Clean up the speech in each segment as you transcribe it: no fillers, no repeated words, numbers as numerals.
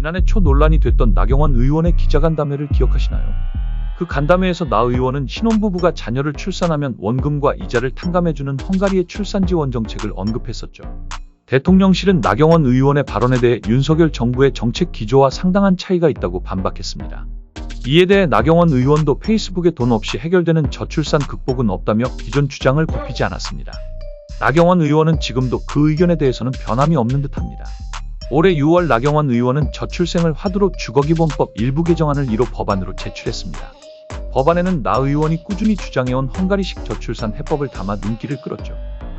지난해 초 논란이 됐던 나경원 의원의 기자간담회를 기억하시나요? 그 간담회에서 나 의원은 신혼부부가 자녀를 출산하면 원금과 이자를 탕감해주는 헝가리의 출산지원 정책을 언급했었죠. 대통령실은 나경원 의원의 발언에 대해 윤석열 정부의 정책 기조와 상당한 차이가 있다고 반박했습니다. 이에 대해 나경원 의원도 페이스북에 돈 없이 해결되는 저출산 극복은 없다며 기존 주장을 굽히지 않았습니다. 나경원 의원은 지금도 그 의견에 대해서는 변함이 없는 듯합니다. 올해 6월 나경원 의원은 저출생을 화두로 주거기본법 일부 개정안을 1호 법안으로 제출했습니다. 법안에는 나 의원이 꾸준히 주장해온 헝가리식 저출산 해법을 담아 눈길을 끌었죠.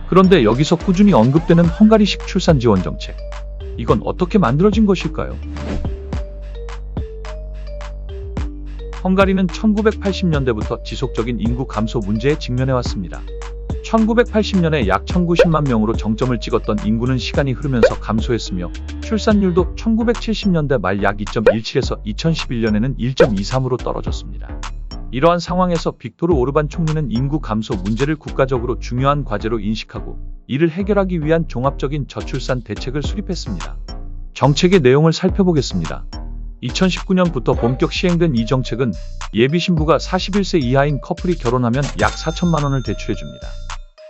그런데 여기서 꾸준히 언급되는 헝가리식 출산 지원 정책. 이건 어떻게 만들어진 것일까요? 헝가리는 1980년대부터 지속적인 인구 감소 문제에 직면해왔습니다. 1980년에 약 1910만 명으로 정점을 찍었던 인구는 시간이 흐르면서 감소했으며 출산율도 1970년대 말 약 2.17에서 2011년에는 1.23으로 떨어졌습니다. 이러한 상황에서 빅토르 오르반 총리는 인구 감소 문제를 국가적으로 중요한 과제로 인식하고 이를 해결하기 위한 종합적인 저출산 대책을 수립했습니다. 정책의 내용을 살펴보겠습니다. 2019년부터 본격 시행된 이 정책은 예비 신부가 41세 이하인 커플이 결혼하면 약 4천만 원을 대출해줍니다.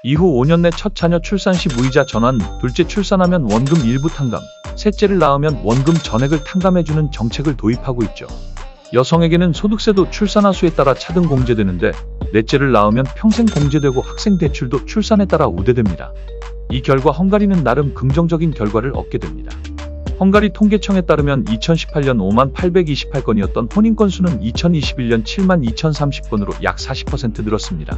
이후 5년 내 첫 자녀 출산 시 무이자 전환, 둘째 출산하면 원금 일부 탕감, 셋째를 낳으면 원금 전액을 탕감해주는 정책을 도입하고 있죠. 여성에게는 소득세도 출산화 수에 따라 차등 공제되는데 넷째를 낳으면 평생 공제되고 학생 대출도 출산에 따라 우대됩니다. 이 결과 헝가리는 나름 긍정적인 결과를 얻게 됩니다. 헝가리 통계청에 따르면 2018년 5만 828건이었던 혼인 건수는 2021년 7만 2030건으로 약 40% 늘었습니다.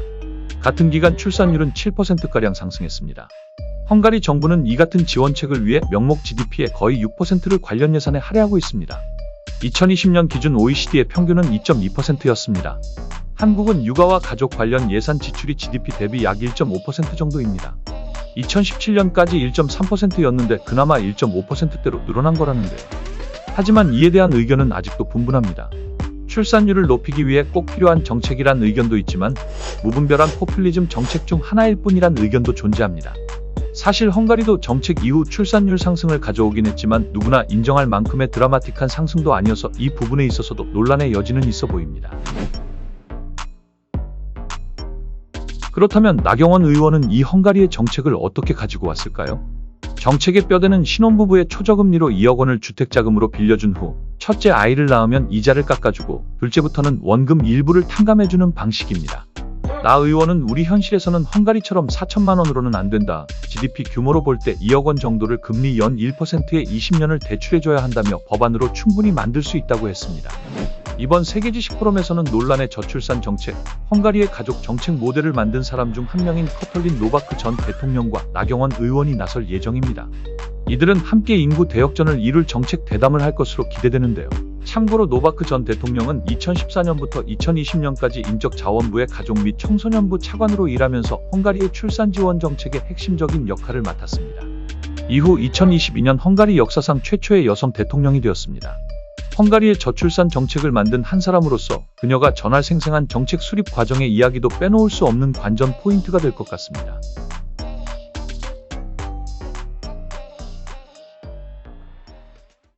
같은 기간 출산율은 7%가량 상승했습니다. 헝가리 정부는 이 같은 지원책을 위해 명목 GDP의 거의 6%를 관련 예산에 할애하고 있습니다. 2020년 기준 OECD의 평균은 2.2%였습니다. 한국은 육아와 가족 관련 예산 지출이 GDP 대비 약 1.5% 정도입니다. 2017년까지 1.3%였는데 그나마 1.5%대로 늘어난 거라는데. 하지만 이에 대한 의견은 아직도 분분합니다. 출산율을 높이기 위해 꼭 필요한 정책이란 의견도 있지만 무분별한 포퓰리즘 정책 중 하나일 뿐이란 의견도 존재합니다. 사실 헝가리도 정책 이후 출산율 상승을 가져오긴 했지만 누구나 인정할 만큼의 드라마틱한 상승도 아니어서 이 부분에 있어서도 논란의 여지는 있어 보입니다. 그렇다면 나경원 의원은 이 헝가리의 정책을 어떻게 가지고 왔을까요? 정책의 뼈대는 신혼부부의 초저금리로 2억 원을 주택자금으로 빌려준 후 첫째 아이를 낳으면 이자를 깎아주고 둘째부터는 원금 일부를 탕감해주는 방식입니다. 나 의원은 우리 현실에서는 헝가리처럼 4천만 원으로는 안 된다. GDP 규모로 볼 때 2억 원 정도를 금리 연 1%에 20년을 대출해줘야 한다며 법안으로 충분히 만들 수 있다고 했습니다. 이번 세계지식 포럼에서는 논란의 저출산 정책, 헝가리의 가족 정책 모델을 만든 사람 중 한 명인 커털린 노바크 전 대통령과 나경원 의원이 나설 예정입니다. 이들은 함께 인구 대역전을 이룰 정책 대담을 할 것으로 기대되는데요. 참고로 노바크 전 대통령은 2014년부터 2020년까지 인적자원부의 가족 및 청소년부 차관으로 일하면서 헝가리의 출산 지원 정책의 핵심적인 역할을 맡았습니다. 이후 2022년 헝가리 역사상 최초의 여성 대통령이 되었습니다. 헝가리의 저출산 정책을 만든 한 사람으로서 그녀가 전할 생생한 정책 수립 과정의 이야기도 빼놓을 수 없는 관전 포인트가 될 것 같습니다.